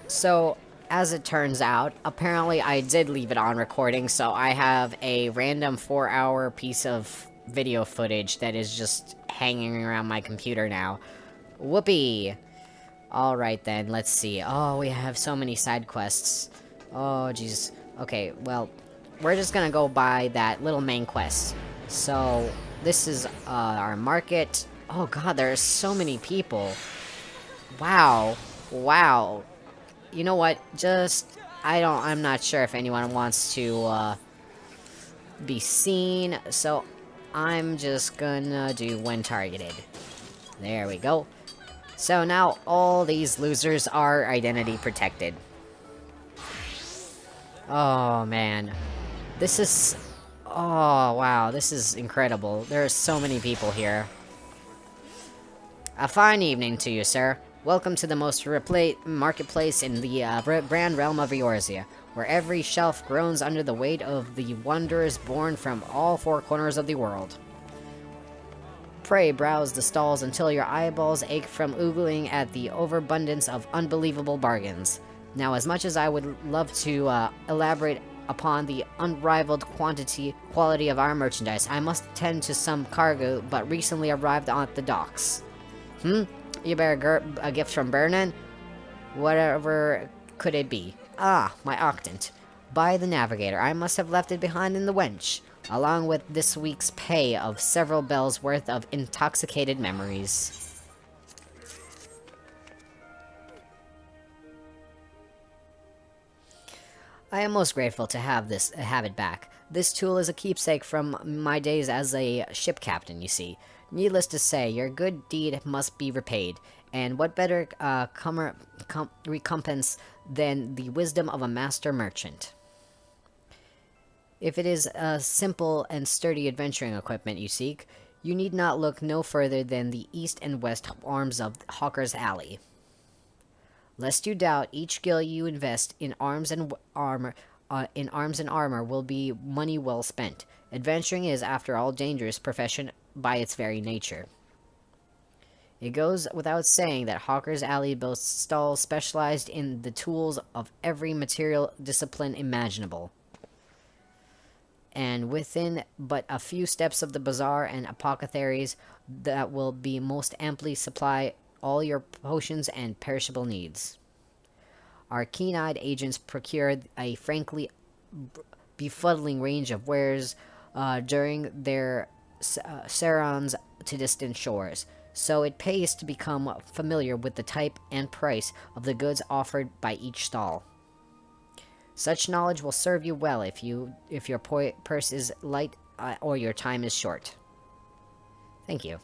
So, as it turns out, apparently I did leave it on recording, so I have a random 4-hour piece of video footage that is just hanging around my computer now. Whoopee! Alright then, let's see. Oh, we have so many side quests. Oh, jeez. Okay, well, we're just gonna go by that little main quest. So, this is our market. Oh god, there are so many people. Wow. Wow. You know what? I'm not sure if anyone wants to, be seen, so I'm just gonna do when targeted. There we go. So now all these losers are identity protected. Oh, man. This is... Oh, wow, this is incredible. There are so many people here. A fine evening to you, sir. Welcome to the most marketplace in the grand realm of Eorzea, where every shelf groans under the weight of the wonders born from all four corners of the world. Pray browse the stalls until your eyeballs ache from oogling at the overabundance of unbelievable bargains. Now, as much as I would love to elaborate upon the unrivaled quality of our merchandise, I must tend to some cargo but recently arrived at the docks. You bear a gift from Bernan? Whatever could it be? Ah, my octant. By the navigator, I must have left it behind in the wench, along with this week's pay of several bells worth of intoxicated memories. I am most grateful to have it back. This tool is a keepsake from my days as a ship captain, you see. Needless to say, your good deed must be repaid, and what better recompense than the wisdom of a master merchant? If it is a simple and sturdy adventuring equipment you seek, you need not look no further than the east and west arms of Hawker's Alley. Lest you doubt, each gil you invest in arms and armor will be money well spent. Adventuring is, after all, a dangerous profession by its very nature. It goes without saying that Hawker's Alley boasts stalls specialized in the tools of every material discipline imaginable. And within but a few steps of the bazaar and apothecaries that will be most amply supply all your potions and perishable needs. Our keen-eyed agents procured a frankly befuddling range of wares during their serons to distant shores, so it pays to become familiar with the type and price of the goods offered by each stall. Such knowledge will serve you well if your purse is light or your time is short. Thank you.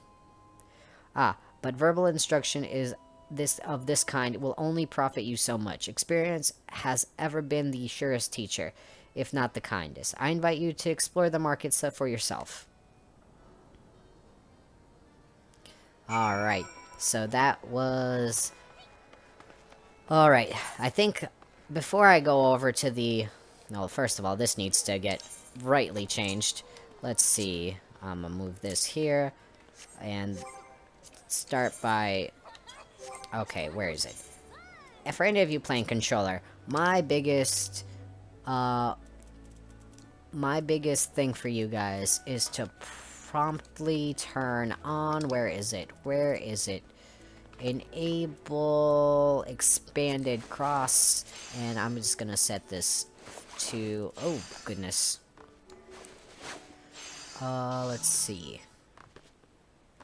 But verbal instruction of this kind will only profit you so much. Experience has ever been the surest teacher, if not the kindest. I invite you to explore the markets for yourself. Alright, so that was... Alright, I think before I go over to the... No, first of all, this needs to get rightly changed. Let's see. I'm gonna move this here. And start by... Okay, where is it? For any of you playing controller, my biggest thing for you guys is to promptly turn on... Where is it? Where is it? Enable expanded cross, and I'm just gonna set this to... Oh, goodness. Let's see.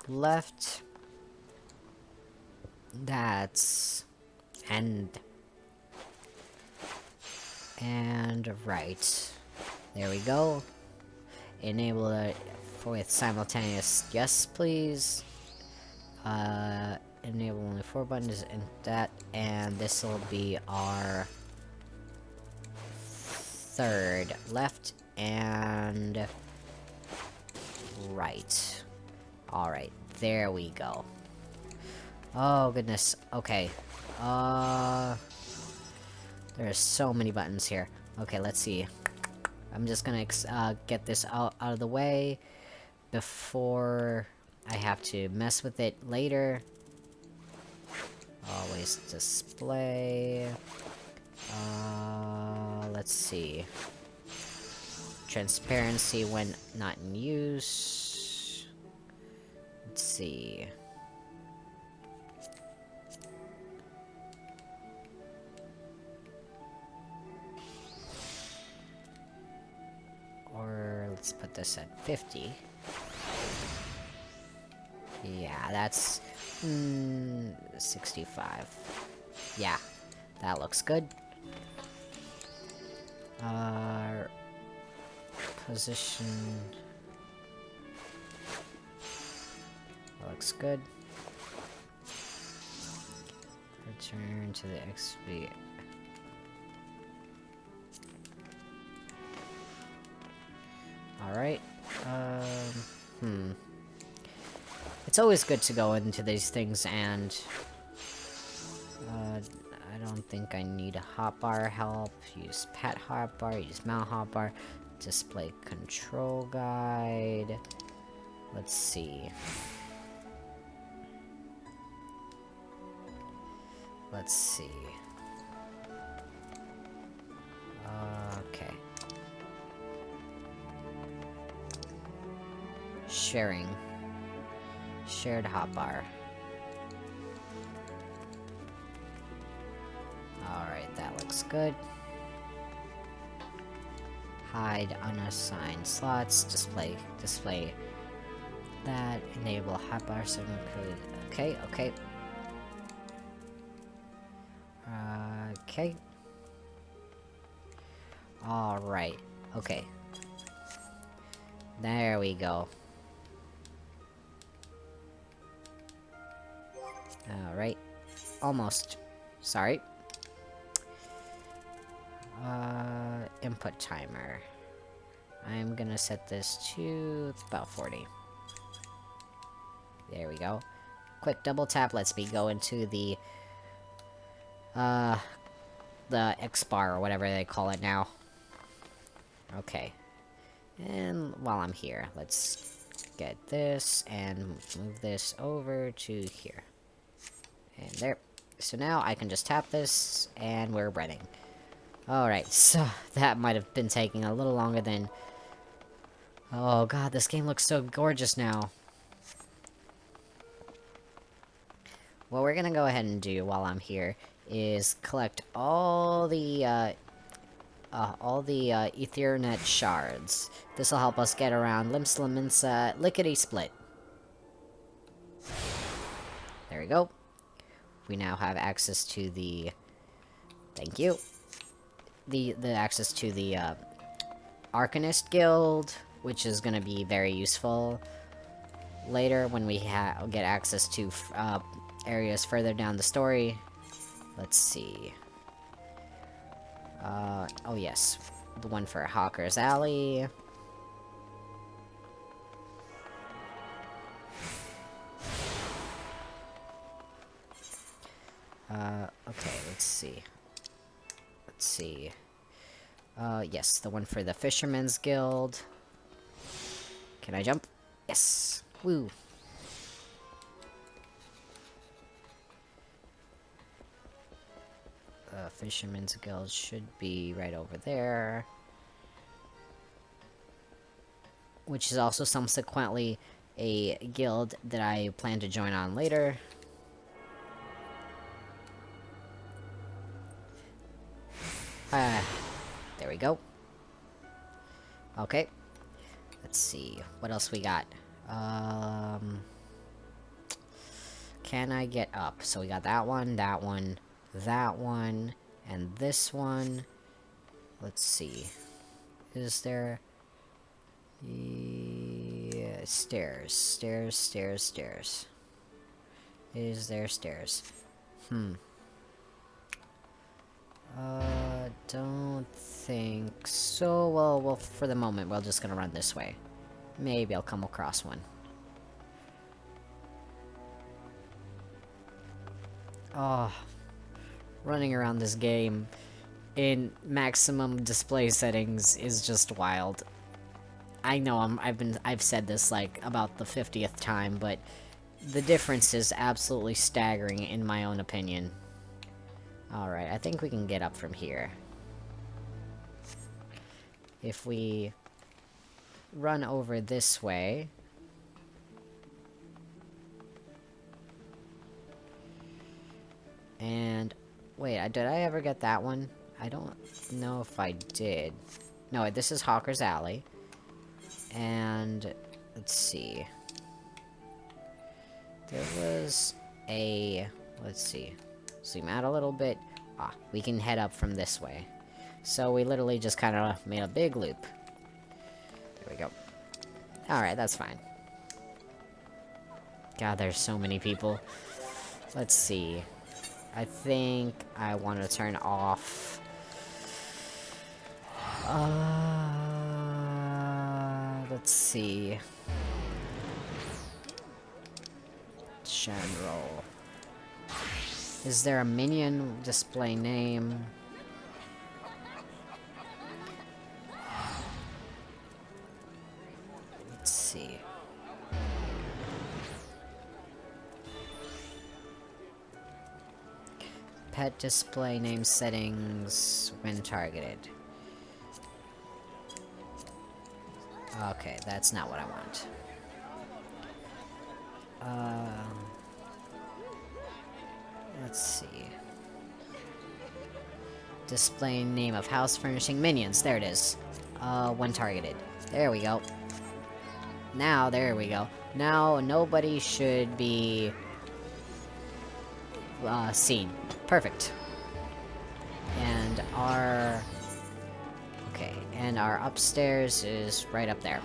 Left. That's... And right. There we go. Enable it with simultaneous yes, please. Enable only 4 buttons and that, and this will be our third. Left and right. Alright, there we go. Oh, goodness. Okay. There's so many buttons here. Okay, let's see. I'm just gonna get this out of the way before I have to mess with it later. Always display. Let's see. Transparency when not in use. Let's see. Or let's put this at 50. Yeah, that's 65. Yeah, that looks good. Position looks good. Return to the XP. Alright. It's always good to go into these things and I don't think I need a hotbar help. Use pet hotbar, use mount hotbar. Display control guide. Let's see. Let's see. Okay. Sharing. Shared hotbar. Alright, that looks good. Hide unassigned slots. Display that. Enable hotbar signal code. Okay, okay. Okay. Alright. Okay. There we go. Alright. Almost. Sorry. Input timer. I'm gonna set this to about 40. There we go. Quick double tap lets me go into the X bar or whatever they call it now. Okay. And while I'm here, let's get this and move this over to here. And there. So now I can just tap this and we're running. Alright, so that might have been taking a little longer than... Oh god, this game looks so gorgeous now. What we're gonna go ahead and do while I'm here is collect all the Ethernet shards. This will help us get around Limsa lickety-split. There we go. We now have access to the... Thank you. The access to the Arcanist Guild, which is going to be very useful later when we get access to areas further down the story. Let's see. Oh yes, the one for Hawker's Alley. Okay, let's see. Let's see. Yes, the one for the Fisherman's Guild. Can I jump? Yes! Woo! The Fisherman's Guild should be right over there. Which is also subsequently a guild that I plan to join on later. There we go. Okay. Let's see. What else we got? Can I get up? So we got that one, that one, that one, and this one. Let's see. Is there... Yeah, stairs. Stairs, stairs, stairs. Is there stairs? Don't think so. Well, for the moment, we're just gonna run this way. Maybe I'll come across one. Oh, running around this game in maximum display settings is just wild. I know I've said this like about the 50th time, but the difference is absolutely staggering in my own opinion. Alright, I think we can get up from here. If we run over this way... And... Wait, did I ever get that one? I don't know if I did. No, this is Hawker's Alley. And... Let's see. There was a... Let's see. Zoom out a little bit. Ah, we can head up from this way. So we literally just kind of made a big loop. There we go. Alright, that's fine. God, there's so many people. Let's see. I think I want to turn off... let's see. General. Is there a minion display name? Let's see. Pet display name settings when targeted. Okay, that's not what I want. Let's see. Display name of house furnishing minions. There it is. When targeted. There we go. Now, there we go. Now, nobody should be... seen. Perfect. And our... Okay, and our upstairs is right up there.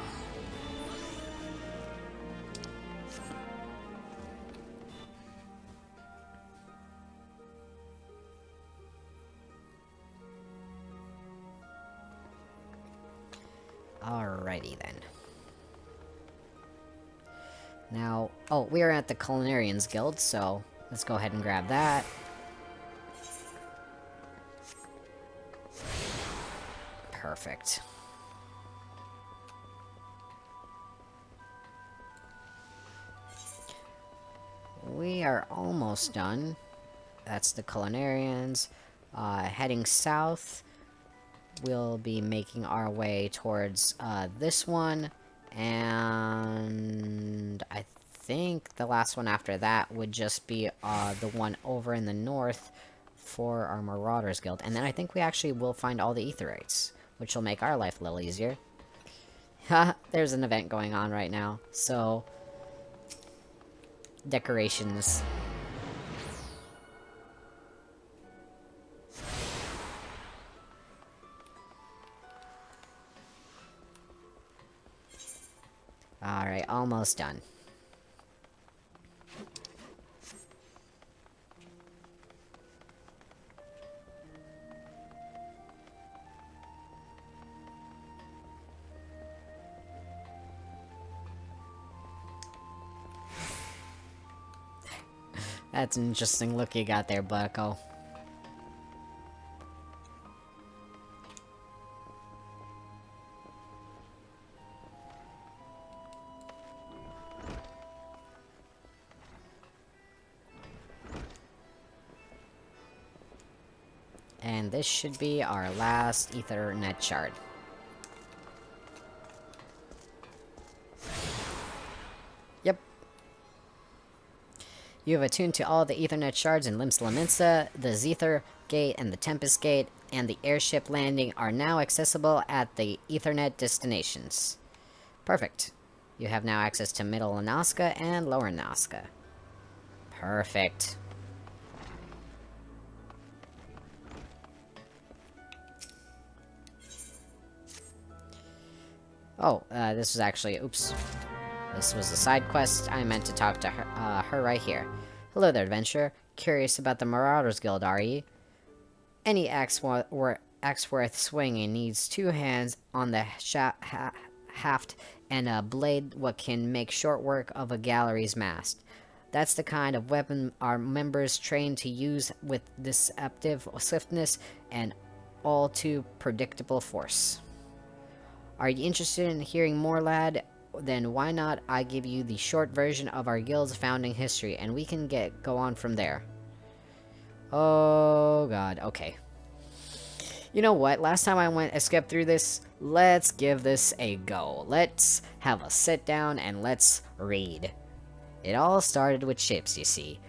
Alrighty then. Now, oh, we are at the Culinarians Guild, so let's go ahead and grab that. Perfect. We are almost done. That's the Culinarians. Heading south, we'll be making our way towards this one, and I think the last one after that would just be the one over in the north for our Marauders Guild, and then I think we actually will find all the Aetherites, which will make our life a little easier. There's an event going on right now, so... Decorations. Alright, almost done. That's an interesting look you got there, bucko. And this should be our last Ethernet shard. Yep. You have attuned to all the Ethernet shards in Limsa Lominsa. The Zether Gate and the Tempest Gate and the airship landing are now accessible at the Ethernet destinations. Perfect. You have now access to Middle Nazca and Lower Nazca. Perfect. Oh, this was actually... Oops. This was a side quest. I meant to talk to her right here. Hello there, adventurer. Curious about the Marauders Guild, are ye? Any axe worth swinging needs 2 hands on the haft and a blade what can make short work of a gallery's mast. That's the kind of weapon our members train to use with deceptive swiftness and all too predictable force. Are you interested in hearing more, lad? Then why not I give you the short version of our guild's founding history, and we can go on from there. Oh god, okay. You know what? Last time I skipped through this. Let's give this a go. Let's have a sit down and let's read. It all started with ships, you see.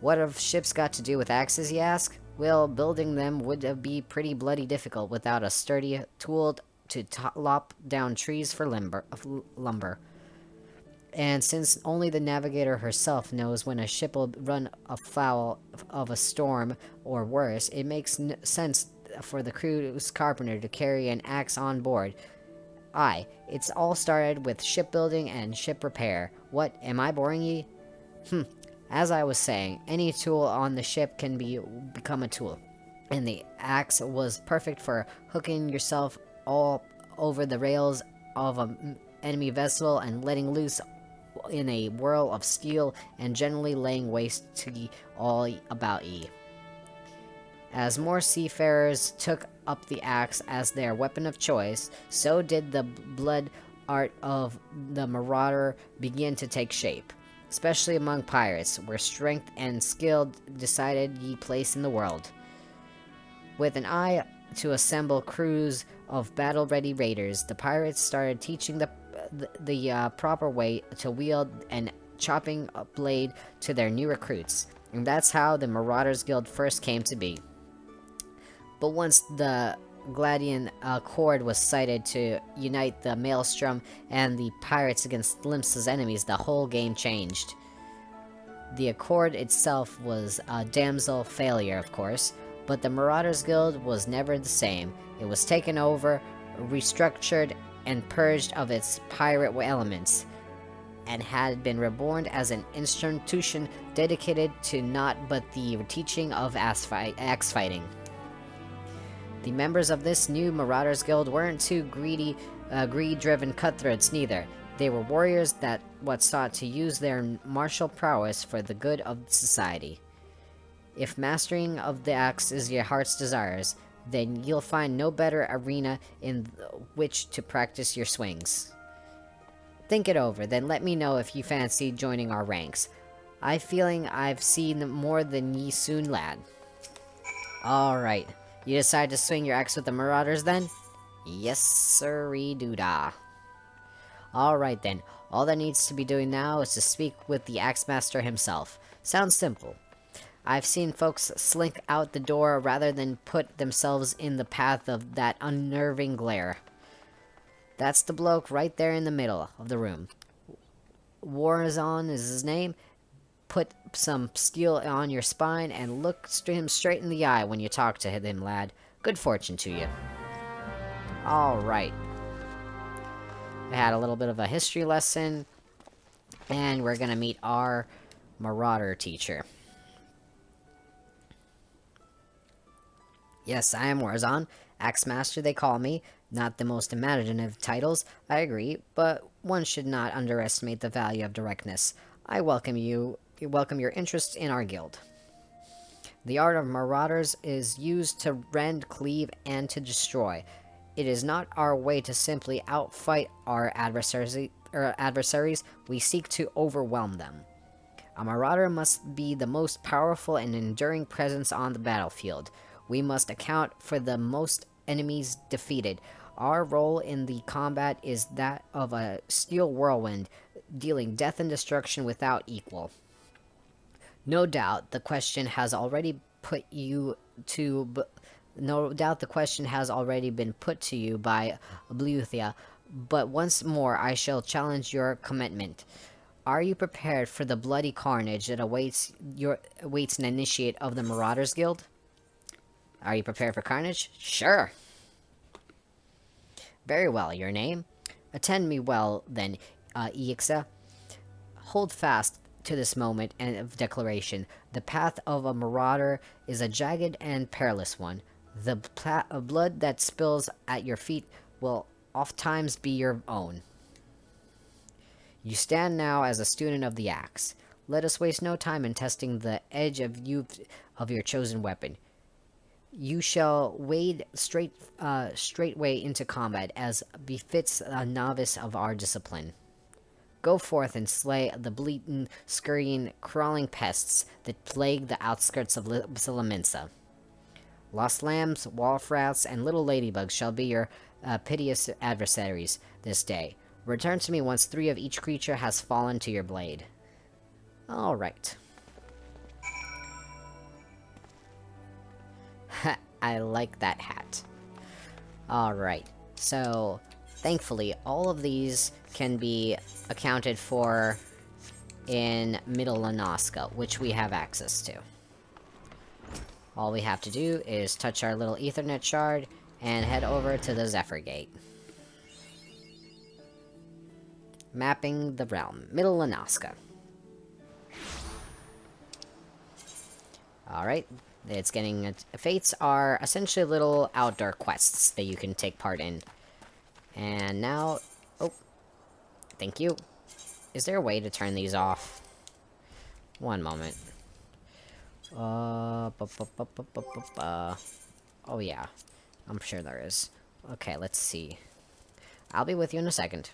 What have ships got to do with axes, you ask? Well, building them would be pretty bloody difficult without a sturdy tool to lop down trees for lumber. And since only the navigator herself knows when a ship will run afoul of a storm or worse, it makes sense for the crew's carpenter to carry an axe on board. Aye, it's all started with shipbuilding and ship repair. What, am I boring ye? As I was saying, any tool on the ship can become a tool. And the axe was perfect for hooking yourself all over the rails of an enemy vessel and letting loose in a whirl of steel and generally laying waste to all about ye. As more seafarers took up the axe as their weapon of choice, so did the blood art of the marauder begin to take shape, especially among pirates, where strength and skill decided ye place in the world. With an eye to assemble crews of battle-ready raiders, the pirates started teaching the proper way to wield and chopping a blade to their new recruits, and that's how the Marauders Guild first came to be. But once the Gladian Accord was cited to unite the Maelstrom and the pirates against Glimpse's enemies, the whole game changed. The Accord itself was a damsel failure, of course, but the Marauders Guild was never the same. It was taken over, restructured, and purged of its pirate elements, and had been reborn as an institution dedicated to naught but the teaching of axe fighting. The members of this new Marauders Guild weren't too greed-driven cutthroats neither. They were warriors that sought to use their martial prowess for the good of society. If mastering of the axe is your heart's desires, then you'll find no better arena in which to practice your swings. Think it over, then let me know if you fancy joining our ranks. I'm feeling I've seen more than ye soon, lad. Alright, you decide to swing your axe with the Marauders then? Yes, sirree doodah. Alright then, all that needs to be doing now is to speak with the Axe Master himself. Sounds simple. I've seen folks slink out the door rather than put themselves in the path of that unnerving glare. That's the bloke right there in the middle of the room. Warzon is his name. Put some steel on your spine and look him straight in the eye when you talk to him, lad. Good fortune to you. Alright. We had a little bit of a history lesson, and we're gonna meet our Marauder teacher. Yes, I am Warzon. Axe Master they call me. Not the most imaginative titles, I agree, but one should not underestimate the value of directness. I welcome your interest in our guild. The art of Marauders is used to rend, cleave, and to destroy. It is not our way to simply outfight our adversaries, we seek to overwhelm them. A Marauder must be the most powerful and enduring presence on the battlefield. We must account for the most enemies defeated. Our role in the combat is that of a steel whirlwind, dealing death and destruction without equal. No doubt the question has already been put to you by Bluthia, but once more I shall challenge your commitment. Are you prepared for the bloody carnage that awaits an initiate of the Marauders Guild? Are you prepared for carnage? Sure. Very well, your name? Attend me well, then, Eixa. Hold fast to this moment and of declaration. The path of a marauder is a jagged and perilous one. The blood that spills at your feet will ofttimes be your own. You stand now as a student of the axe. Let us waste no time in testing the edge of your chosen weapon. You shall wade straightway into combat, as befits a novice of our discipline. Go forth and slay the bleating, scurrying, crawling pests that plague the outskirts of Silaminsa. Lost lambs, wolf rats, and little ladybugs shall be your piteous adversaries this day. Return to me once 3 of each creature has fallen to your blade. Alright. I like that hat. Alright, so thankfully all of these can be accounted for in Middle Lanoska, which we have access to. All we have to do is touch our little Ethernet shard and head over to the Zephyr Gate. Mapping the realm, Middle Lanoska. Alright, it's getting... Fates are essentially little outdoor quests that you can take part in. And now... Oh. Thank you. Is there a way to turn these off? One moment. Oh yeah. I'm sure there is. Okay, let's see. I'll be with you in a second.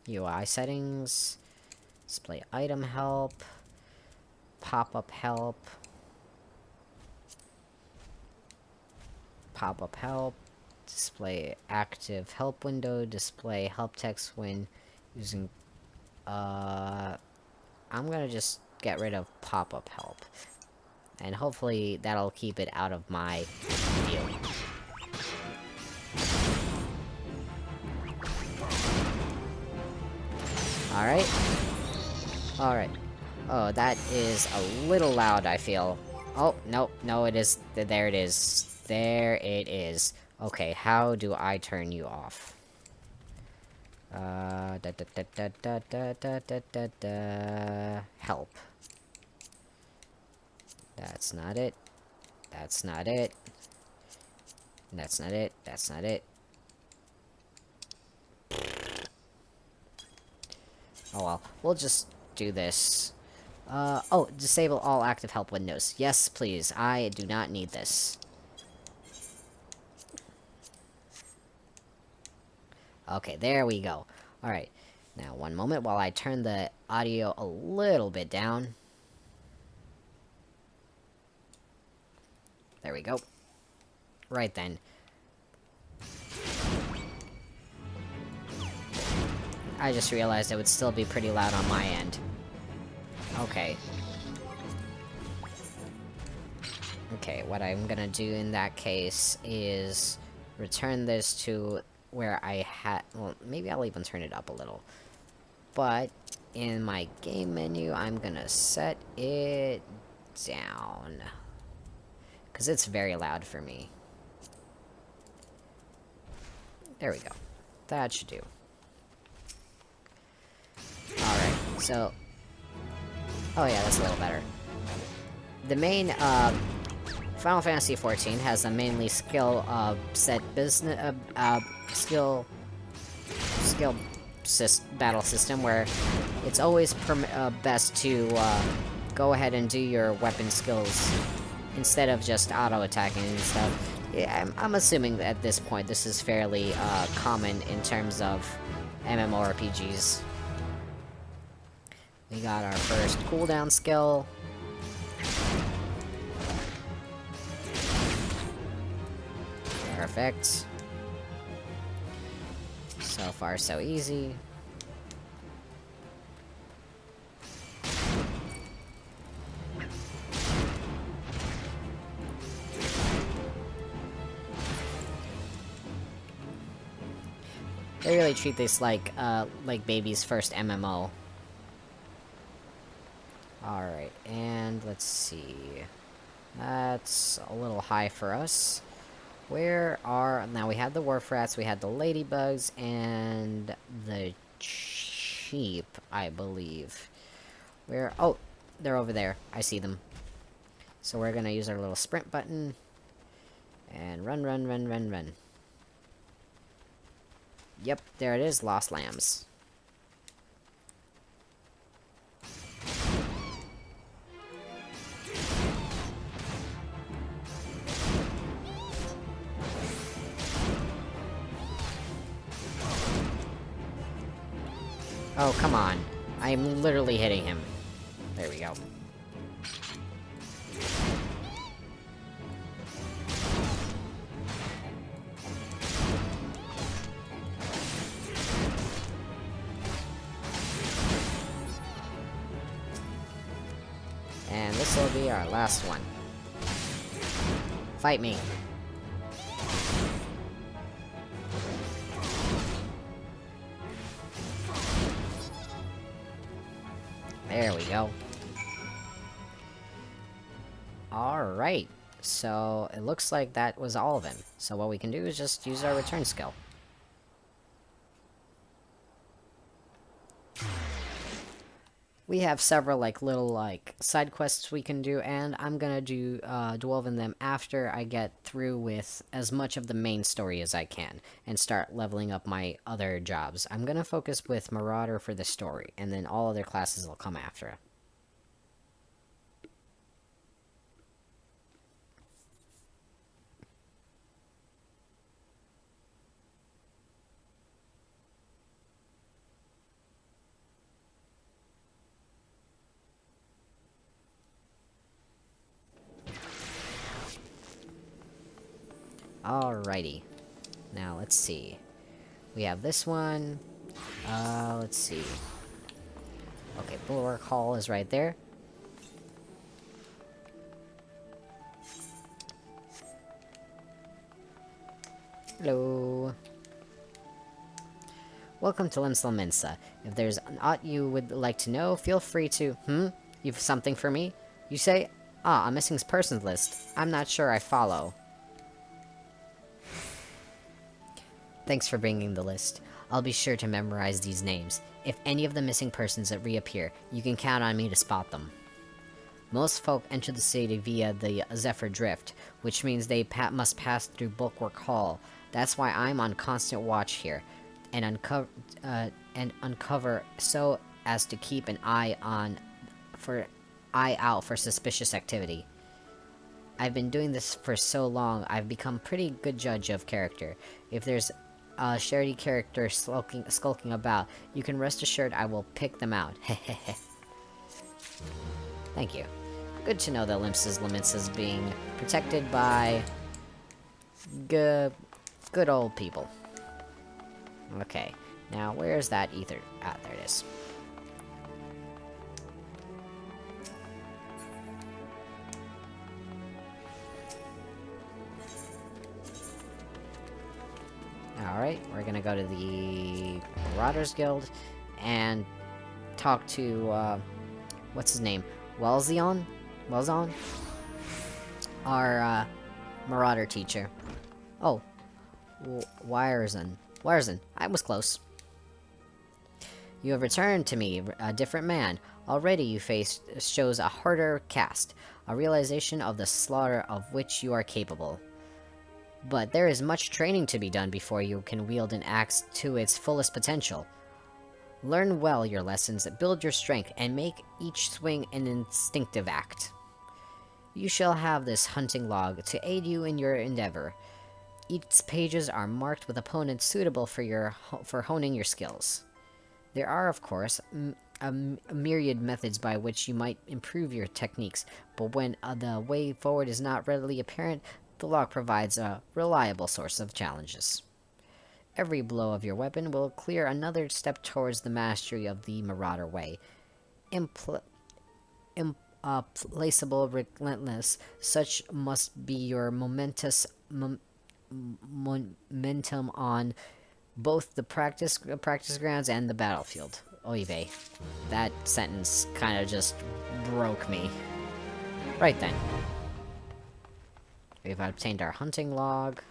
UI settings. Display item help. Pop-up help. Pop-up help. Display active help window. Display help text when using... I'm gonna just get rid of pop-up help. And hopefully that'll keep it out of my view. Alright. Alright. Oh, that is a little loud, I feel. Oh, no, no, it is. There it is. There it is. Okay, how do I turn you off? Help. That's not it. That's not it. That's not it. That's not it. Oh well, we'll just do this. Oh, disable all active help windows. Yes, please. I do not need this. Okay, there we go. Alright. Now, one moment while I turn the audio a little bit down. There we go. Right then. I just realized it would still be pretty loud on my end. Okay. Okay, what I'm gonna do in that case is return this to where I had... Well, maybe I'll even turn it up a little. But in my game menu, I'm gonna set it down. Because it's very loud for me. There we go. That should do. Alright, so... Oh yeah, that's a little better. The main, Final Fantasy XIV has a mainly skill, set business, skill battle system where it's always best to, go ahead and do your weapon skills instead of just auto-attacking and stuff. Yeah, I'm assuming that at this point this is fairly, common in terms of MMORPGs. We got our first cooldown skill. Perfect. So far, so easy. They really treat this like baby's first MMO. Alright, and let's see. That's a little high for us. Where are... Now, we had the wharf rats, we had the ladybugs, and the sheep, I believe. Where... Oh, they're over there. I see them. So we're gonna use our little sprint button. And run, run, run, run, run. Yep, there it is, lost lambs. Oh, come on. I'm literally hitting him. There we go. And this will be our last one. Fight me. There we go. Alright. So, it looks like that was all of him. So what we can do is just use our return skill. We have several, little, side quests we can do, and I'm gonna delve in them after I get through with as much of the main story as I can, and start leveling up my other jobs. I'm gonna focus with Marauder for the story, and then all other classes will come after. Alrighty. Now, let's see. We have this one. Let's see. Okay, Bulwark Hall is right there. Hello. Welcome to Limsel Mensa. If there's aught you would like to know, feel free to... You've something for me? You say? Ah, a missing persons list. I'm not sure I follow. Thanks for bringing the list. I'll be sure to memorize these names. If any of the missing persons that reappear, you can count on me to spot them. Most folk enter the city via the Zephyr Drift, which means they must pass through Bulwark Hall. That's why I'm on constant watch here, and uncover so as to keep an eye out for suspicious activity. I've been doing this for so long, I've become pretty good judge of character. If there's a sharedy character skulking about, you can rest assured I will pick them out. Hehehe. Thank you. Good to know that Limsa's limits is being protected by good old people. Okay, now where's that ether? Ah, there it is. Alright, we're gonna go to the Marauders Guild and talk to, what's his name? Welzion? Our, Marauder teacher. Oh. Wyrzen, I was close. You have returned to me, a different man. Already you shows a harder cast, a realization of the slaughter of which you are capable. But there is much training to be done before you can wield an axe to its fullest potential. Learn well your lessons, build your strength, and make each swing an instinctive act. You shall have this hunting log to aid you in your endeavor. Its pages are marked with opponents suitable for honing your skills. There are, of course, a myriad methods by which you might improve your techniques, but when the way forward is not readily apparent, the log provides a reliable source of challenges. Every blow of your weapon will clear another step towards the mastery of the Marauder way. Implaceable, relentless, such must be your momentum on both the practice grounds and the battlefield. Oy vey. That sentence kind of just broke me. Right then. We've obtained our hunting log.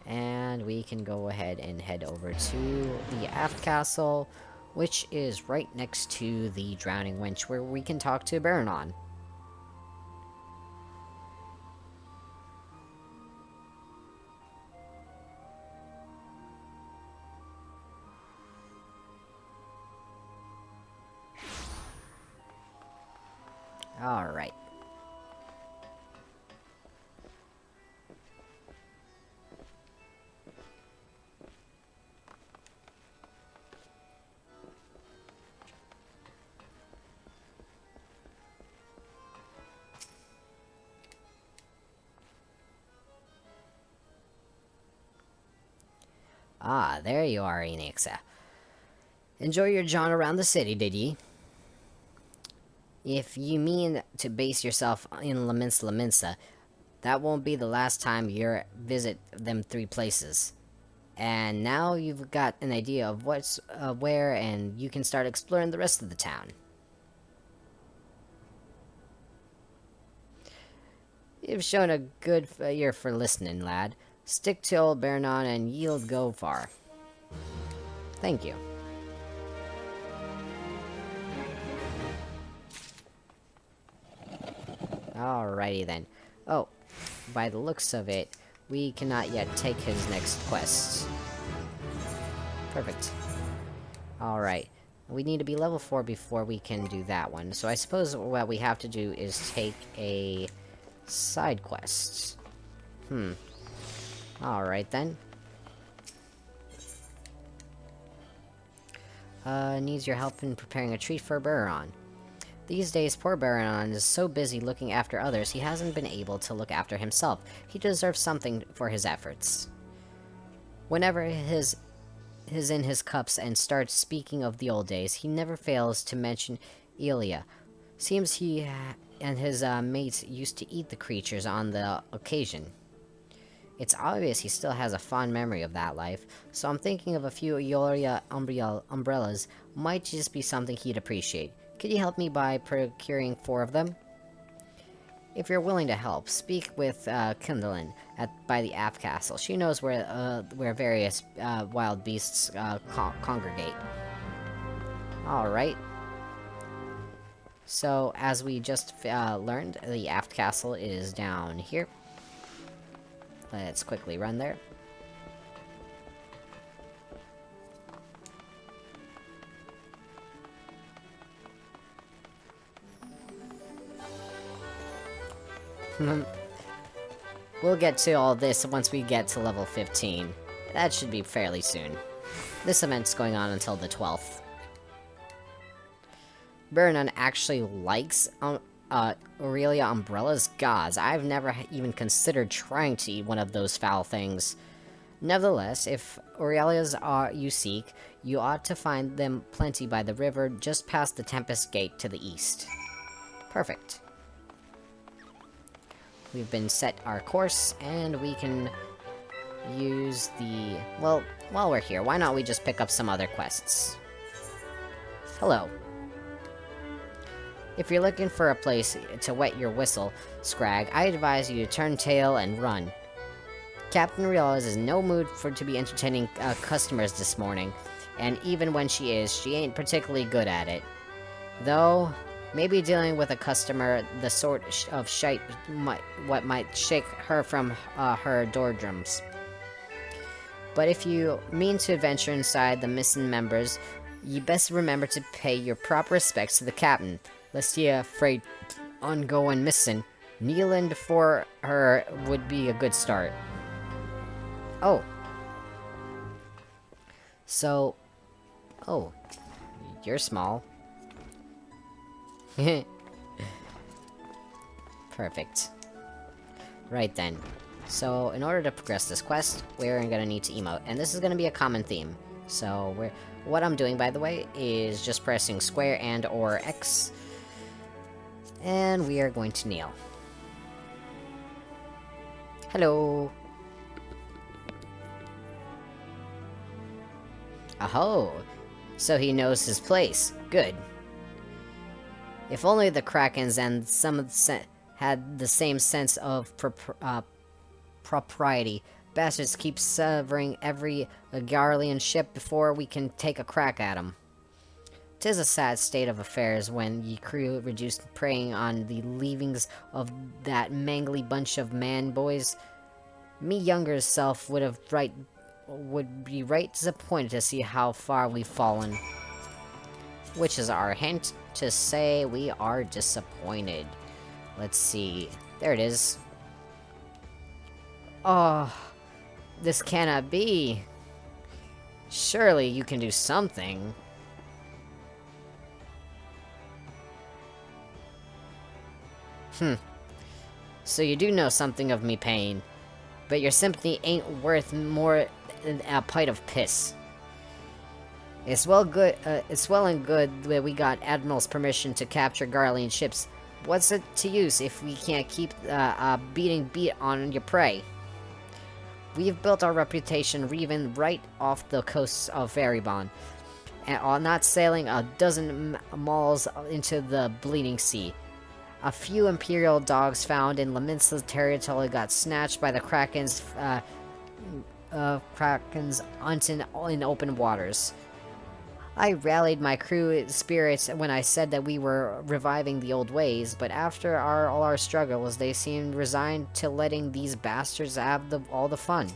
And we can go ahead and head over to the Aft Castle, which is right next to the Drowning Wench, where we can talk to Baranon. Alright. Ah, there you are, Enix. Enjoy your jaunt around the city, did ye? If you mean to base yourself in Laminsa, that won't be the last time you visit them three places. And now you've got an idea of what's where, and you can start exploring the rest of the town. You've shown a good ear for listening, lad. Stick to old Bernon and you'll go far. Thank you. Alrighty then. Oh, by the looks of it, we cannot yet take his next quest. Perfect. Alright. We need to be level 4 before we can do that one. So I suppose what we have to do is take a side quest. Alright then. Needs your help in preparing a treat for Baron. These days, poor Baron is so busy looking after others, he hasn't been able to look after himself. He deserves something for his efforts. Whenever his in his cups and starts speaking of the old days, he never fails to mention Elia. Seems he and his mates used to eat the creatures on the occasion. It's obvious he still has a fond memory of that life, so I'm thinking of a few Eolia umbrellas might just be something he'd appreciate. Could you help me by procuring 4 of them? If you're willing to help, speak with Kindlin by the Aft Castle. She knows where various wild beasts congregate. Alright. So, as we just learned, the Aft Castle is down here. Let's quickly run there. We'll get to all this once we get to level 15. That should be fairly soon. This event's going on until the 12th. Bernon actually likes Aurelia umbrellas? Gods, I've never even considered trying to eat one of those foul things. Nevertheless, if Aurelias you seek, you ought to find them plenty by the river just past the Tempest Gate to the east. Perfect. We've been set our course, and we can use the... Well, while we're here, why not we just pick up some other quests? Hello. If you're looking for a place to wet your whistle, Scrag, I advise you to turn tail and run. Captain Rios is in no mood to be entertaining customers this morning, and even when she is, she ain't particularly good at it. Though, maybe dealing with a customer, the sort of shite might shake her from her doldrums. But if you mean to adventure inside the missing members, you best remember to pay your proper respects to the captain, lest ye afraid on going missing. Kneeling for her would be a good start. Oh. So... Oh. You're small. Perfect. Right then. So, in order to progress this quest, we're gonna need to emote, and this is gonna be a common theme. So, what I'm doing, by the way, is just pressing square and or X, and we are going to kneel. Hello! Aho! So he knows his place. Good. If only the Krakens and some of the had the same sense of propriety. Bastards keep severing every Garlean ship before we can take a crack at them. 'Tis a sad state of affairs when ye crew reduced preying on the leavings of that mangly bunch of man-boys. Me younger self would be right disappointed to see how far we've fallen. Which is our hint to say we are disappointed. Let's see. There it is. Oh, this cannot be. Surely you can do something. So you do know something of me pain, but your sympathy ain't worth more a pint of piss. It's well and good that we got Admiral's permission to capture Garlean ships. What's it to use if we can't keep beat on your prey? We've built our reputation reeving right off the coasts of Erebon, and are not sailing a dozen mauls into the bleeding sea. A few Imperial dogs found in Laminsa's territory got snatched by the Krakens in open waters. I rallied my crew spirits when I said that we were reviving the old ways, but after all our struggles, they seemed resigned to letting these bastards have all the fun.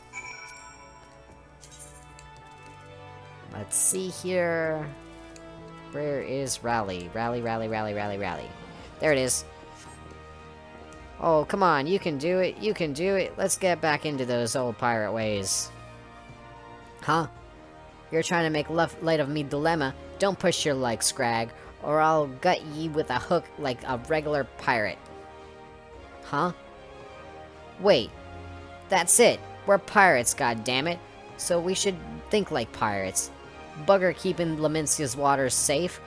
Let's see here. Where is Rally? Rally. There it is. Oh, come on, you can do it, you can do it. Let's get back into those old pirate ways. Huh? You're trying to make light of me dilemma. Don't push your luck, Scrag, or I'll gut ye with a hook like a regular pirate. Huh? Wait. That's it. We're pirates, goddammit. So we should think like pirates. Bugger keeping Lamincia's waters safe.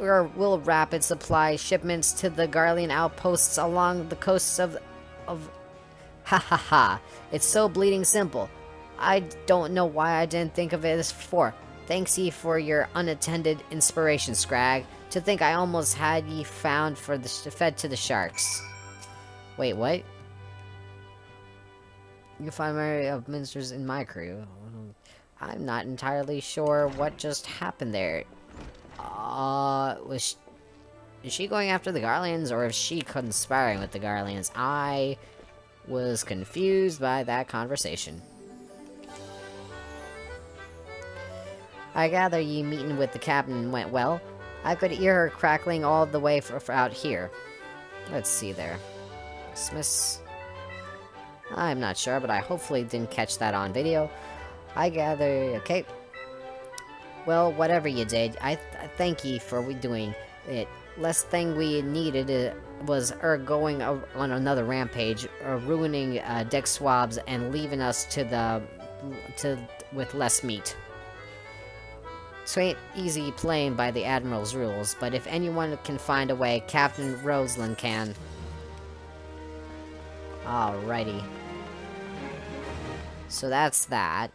Or we'll rapid supply shipments to the Garlean outposts along the coasts of... Ha ha ha. It's so bleeding simple. I don't know why I didn't think of it as before. Thanks ye for your unattended inspiration, Scrag. To think I almost had ye found for the fed to the sharks. Wait, what? You find many of ministers in my crew. I'm not entirely sure what just happened there. Is she going after the Garleans, or is she conspiring with the Garleans? I was confused by that conversation. I gather ye meeting with the captain went well. I could hear her crackling all the way for out here. Let's see there. Smiths. I'm not sure, but I hopefully didn't catch that on video. I gather... Okay. Well, whatever you did, I thank ye for doing it. Last thing we needed was going on another rampage, ruining deck swabs and leaving us with less meat. So ain't easy playing by the Admiral's rules, but if anyone can find a way, Captain Roseland can. Alrighty. So that's that.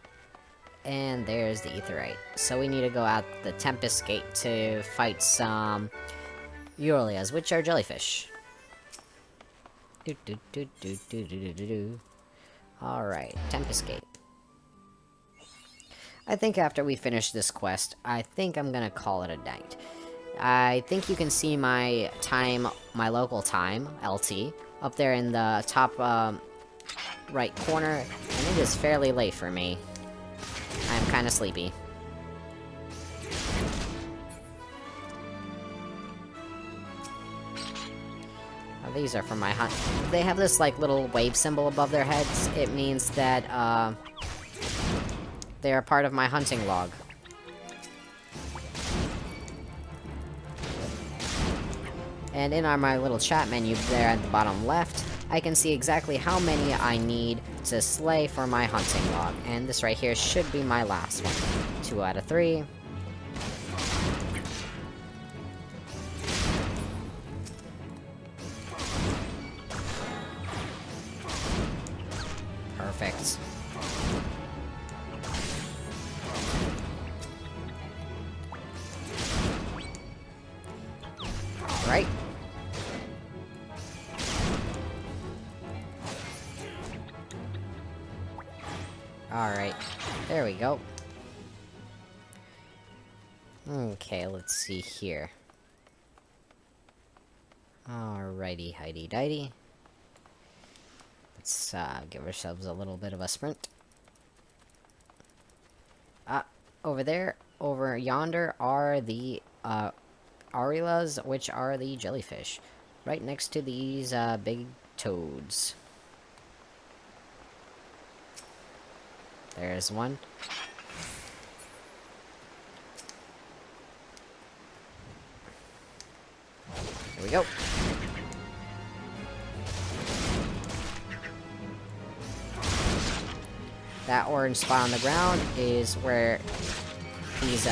And there's the Aetheryte. So we need to go out the Tempest Gate to fight some Euralias, which are jellyfish. Alright, Tempest Gate. I think after we finish this quest, I think I'm gonna call it a night. I think you can see my time, my local time, LT, up there in the top right corner, and it is fairly late for me. I'm kinda sleepy. These are from my hunt. They have this, like, little wave symbol above their heads. It means that, they are part of my hunting log. And in my little chat menu there at the bottom left, I can see exactly how many I need to slay for my hunting log. And this right here should be my last one. 2 out of 3. Perfect. Alright. Alright. There we go. Okay, let's see here. Alrighty, highty-dighty. Let's give ourselves a little bit of a sprint. Over there, over yonder, are the Aurilas, which are the jellyfish. Right next to these big toads. There's one. Here we go. That orange spot on the ground is where he's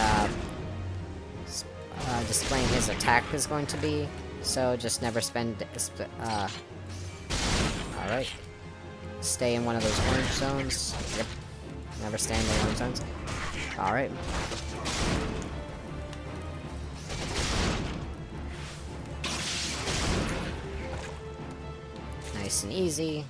displaying his attack is going to be. So just never alright. Stay in one of those orange zones. Yep. Never stay in the orange zones. Alright. Nice and easy.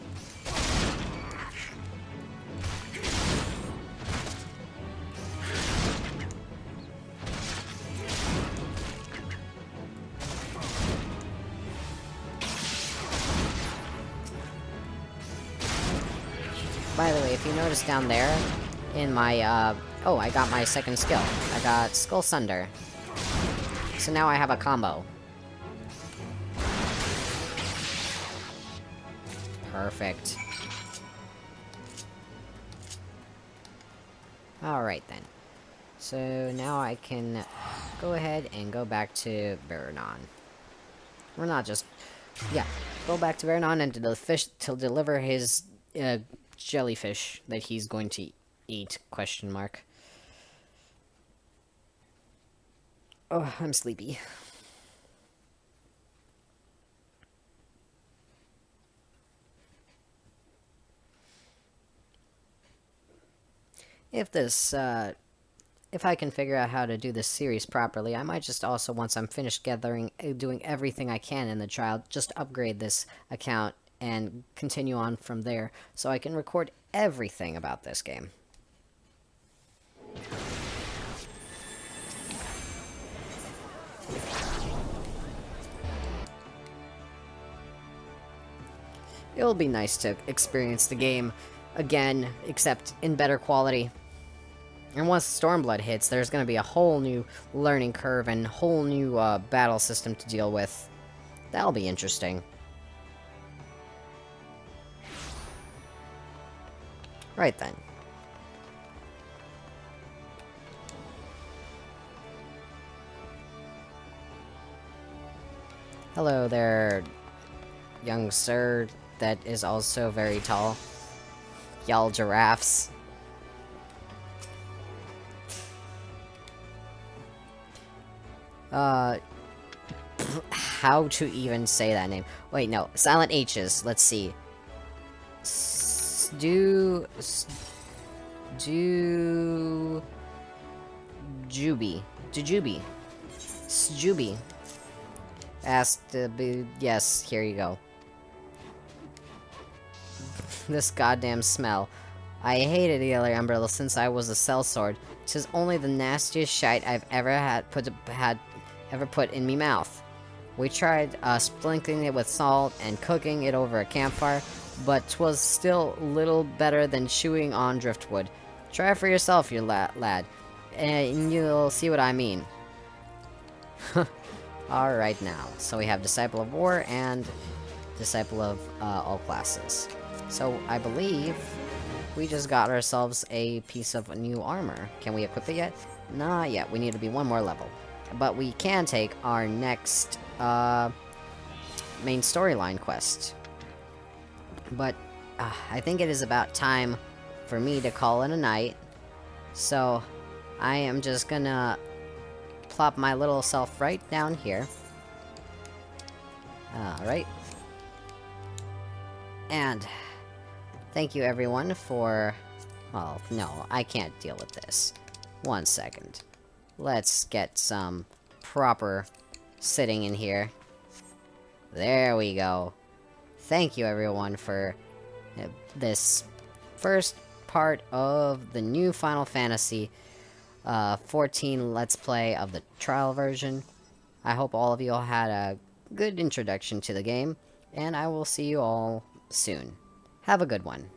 By the way, if you notice down there, in my, oh, I got my second skill. I got Skull Sunder. So now I have a combo. Perfect. Alright then. So now I can go ahead and go back to Varanon. We're not just... Yeah, go back to Varanon and to the fish to deliver his jellyfish that he's going to eat, question mark. Oh, I'm sleepy. If I can figure out how to do this series properly, I might just also, once I'm finished doing everything I can in the trial, just upgrade this account and continue on from there, so I can record everything about this game. It'll be nice to experience the game again, except in better quality. And once Stormblood hits, there's going to be a whole new learning curve and whole new battle system to deal with. That'll be interesting. Right then. Hello there, young sir that is also very tall. Y'all giraffes. How to even say that name? Wait, no. Silent H's. Let's see. Juby. Sjuby. Asked to be... Yes, here you go. This goddamn smell. I hated the other umbrella since I was a sellsword. Tis only the nastiest shite I've ever put in me mouth. We tried sprinkling it with salt and cooking it over a campfire, but 'twas still little better than chewing on driftwood. Try it for yourself, you lad, and you'll see what I mean. Alright now, so we have Disciple of War and Disciple of all classes. So I believe we just got ourselves a piece of new armor. Can we equip it yet? Not yet, we need to be one more level. But we can take our next main storyline quest. But I think it is about time for me to call it a night. So I am just gonna plop my little self right down here. Alright. And thank you everyone for... Well, no, I can't deal with this. 1 second. Let's get some proper sitting in here. There we go. Thank you everyone for this first part of the new Final Fantasy 14 Let's Play of the trial version. I hope all of you all had a good introduction to the game, and I will see you all soon. Have a good one.